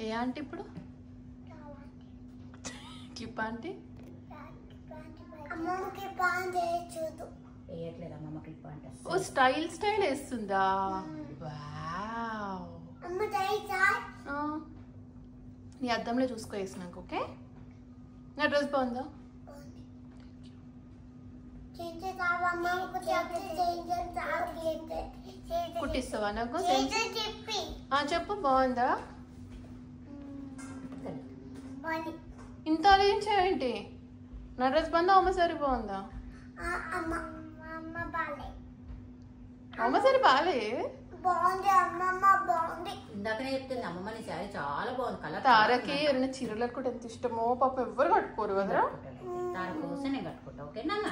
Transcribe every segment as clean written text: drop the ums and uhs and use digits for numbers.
ఏ aunty ఇప్పుడు clip aunty ఓ style style వేస్తుందా నీ అద్దంలో చూసుకో వేసినాక ఓకే నా డ్రెస్ బాగుందా కుట్టిస్తావా నాకు చెప్పు బాగుందా ఇంత ఆలోచించావేంటి నా డ్రెస్ బాగుందా అమ్మ సరి బాగుందా అమ్మ సరి బాలే ఇందాకనే చెప్తుంది అమ్మమ్మ నీ శారీ చాలా బాగుంది కలర్ తారకి ఎవరైనా చీరలు కట్టుకుంటే ఎంత ఇష్టమో పాప ఎవ్వరు కట్టుకోరు కదా తార కోసం నేను కట్టుకుంటా ఓకే నాన్న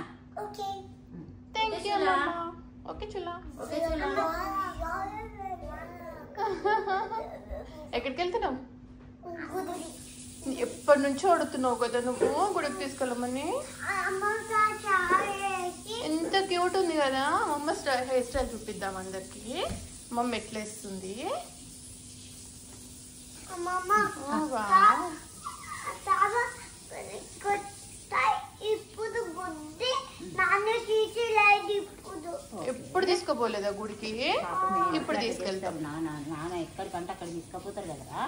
థ్యాంక్ యూ ఓకే చులా ఎక్కడికి వెళ్తున్నావు ఎప్పటి నుంచో అడుగుతున్నావు కదా నువ్వు గుడికి తీసుకెళ్ళమని ఎంత క్యూట్ ఉంది కదా అమ్మ హెయిర్ స్టైల్ చూపిద్దాం అందరికి మమ్మ ఎట్లా వేస్తుంది ఎప్పుడు తీసుకోపోలేదా గుడికి ఇప్పుడు తీసుకెళ్తాం నాన్న ఎక్కడికంటే అక్కడ తీసుకుపోతారు కదా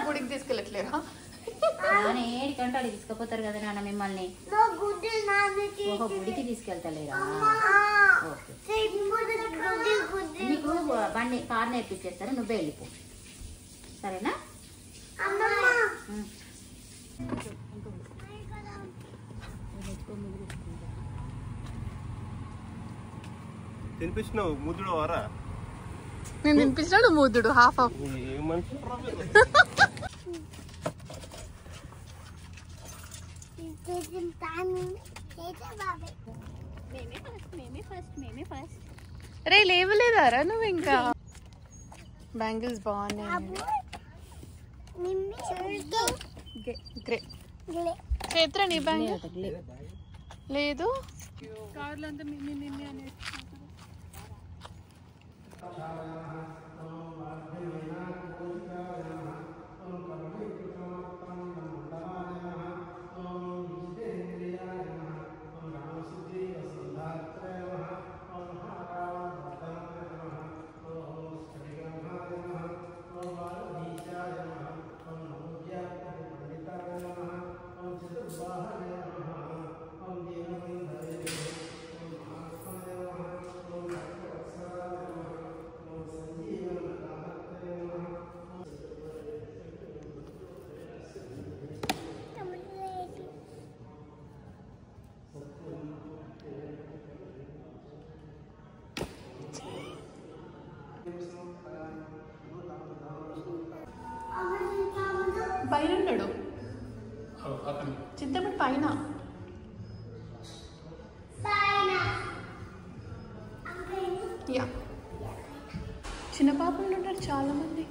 గుడికి తీసుకెళ్ళట్లేదా నాన్న ఏడికంటే అక్కడ తీసుకుపోతారు కదా నాన్న మిమ్మల్ని గుడికి తీసుకెళ్తలేరా నీకు బండి కార్ నేర్పించేస్తారు నువ్వే వెళ్ళిపో సరేనా తినిపించినావు ముద్దుడు వారా నేను తినిపించినాడు ముద్దుడు హాఫ్ హాఫ్ రే లేవలేదారా నువ్వు ఇంకా బ్యాంగిల్స్ బాగున్నాయి చైత్ర నీ బ్యాంగిల్ లేదు కార్లో అంతా మిమ్మల్ని అనేది పైన ఉన్నాడు చింతపడి పైన యా చిన్న పాపలు ఉంటారు చాలా మంది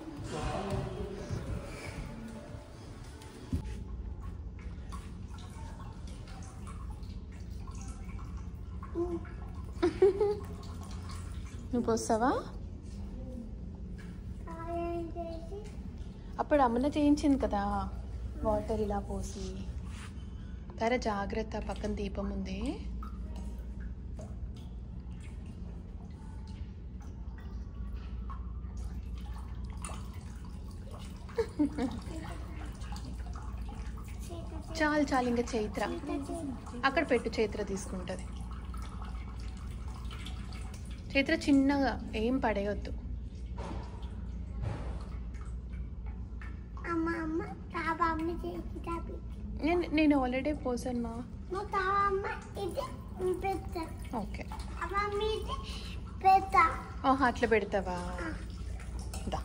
నువ్వు పోస్తావా అప్పుడు అమ్మన చేయించింది కదా వాటర్ ఇలా పోసి సరే జాగ్రత్త పక్కన దీపం ఉంది చాలు చాలు ఇంకా చైత్ర అక్కడ పెట్టు చైత్ర తీసుకుంటుంది చైత్ర చిన్నగా ఏం పడేయొద్దు నేను ఆల్రెడీ పోసాను ఓకే అట్లా పెడతావా దా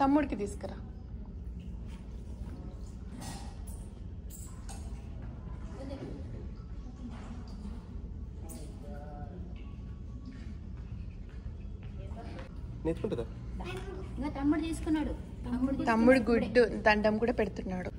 తమ్ముడికి తీసుకురా తమ్ముడు తీసుకున్నాడు తమ్ముడు గుడ్డు దండం కూడా పెడుతున్నాడు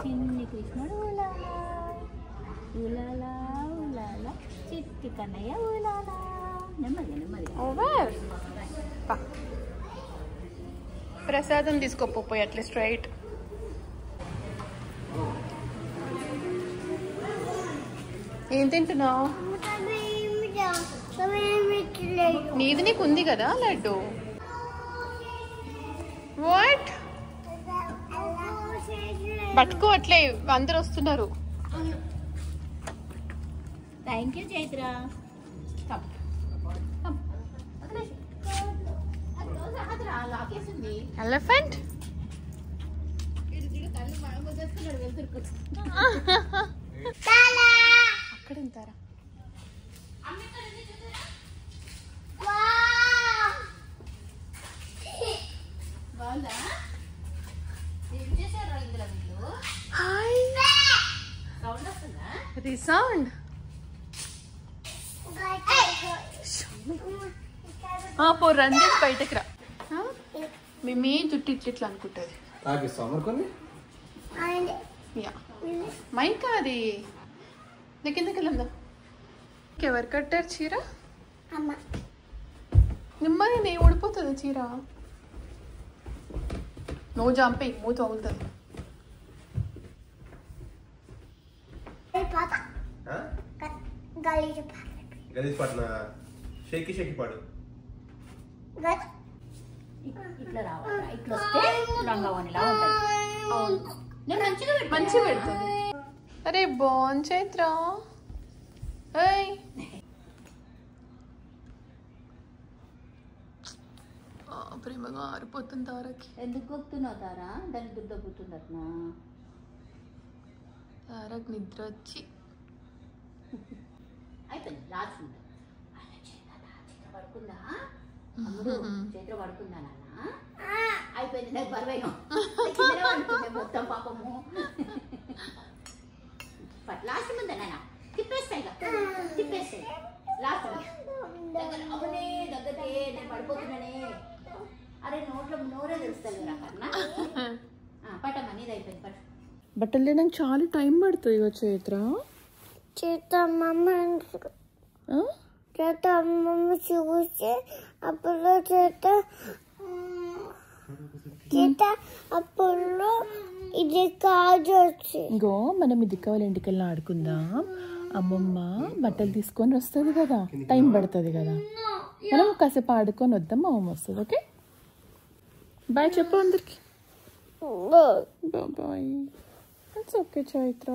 చిన్ని కృష్ణుడు ఉలాలా ఉలాలా ఉలాలా చిట్టి కన్నయ్య ఉలాలా. నెమ్మదిగా నెమ్మదిగా. ప్రసాదం తీసుకోపోయి అట్లా స్ట్రైట్. ఏం తింటున్నావు? నీది నీకు ఉంది కదా లడ్డు. వాట్ పట్టుకో అట్లే, అందరు వస్తున్నారు. Thank you Chaitra. ఎలిఫెంట్ అక్కడ ఉంటారా? రిసౌండ్ పో రండి బయటకు రా. మేమే జుట్టు ఇట్లా అనుకుంటుంది. మైకా అది కిందకి వెళ్ళందా? ఎవరు కట్టారు చీర? నిమ్మది నే ఊడిపోతుంది చీర. నువ్వు జంపే మూత అవుతుంది. ఇట్లా రావాలి, ఇట్లా వస్తే లంగావనిలా ఉంటుంది. మంచిగా పెడుతుంది. అరే బాగుంది చైత్ర. ప్రేమగా ఆరిపోతుంది తారకి. ఎందుకు గొక్కుతున్నావు తారా? దానికి దుడ్డ పుట్టింది అట్నా? తారకి నిద్ర వచ్చి అయిపోయింది. లాస్ట్ చైత్ర పడుకుందా? చైత్ర పడుకుందా నాన్న? అయిపోయింది. నాకు బరువైన పడుకుంది మొత్తం పాపము. లాస్ట్ ముందా నాన్న? తిప్పేస్తాయి తిప్పేస్తాయి. లాస్ట్ అవునే దగ్గరే నేను పడిపోతున్నానే. అరే నోట్లో నోరే తెలుస్తుంది కదా కన్నా. పట్టమ్మా నీది అయిపోయింది. పట్టు. బట్టలు లేనాక చాలా టైం పడుతుంది కదా చైత్ర. అమ్మమ్మ చూసి అప్పుడు అప్పుడు ఇది కాదు వచ్చి ఇంకో మనం ఇది కావాలి ఇంటికెళ్ళి ఆడుకుందాం. అమ్మమ్మ బట్టలు తీసుకొని వస్తుంది కదా, టైం పడుతుంది కదా, మనం కాసేపు ఆడుకొని వద్దాం. అమ్మమ్మ వస్తుంది. ఓకే బాయ్ చెప్పు అందరికి. బాయ్. It's okay Chaitra.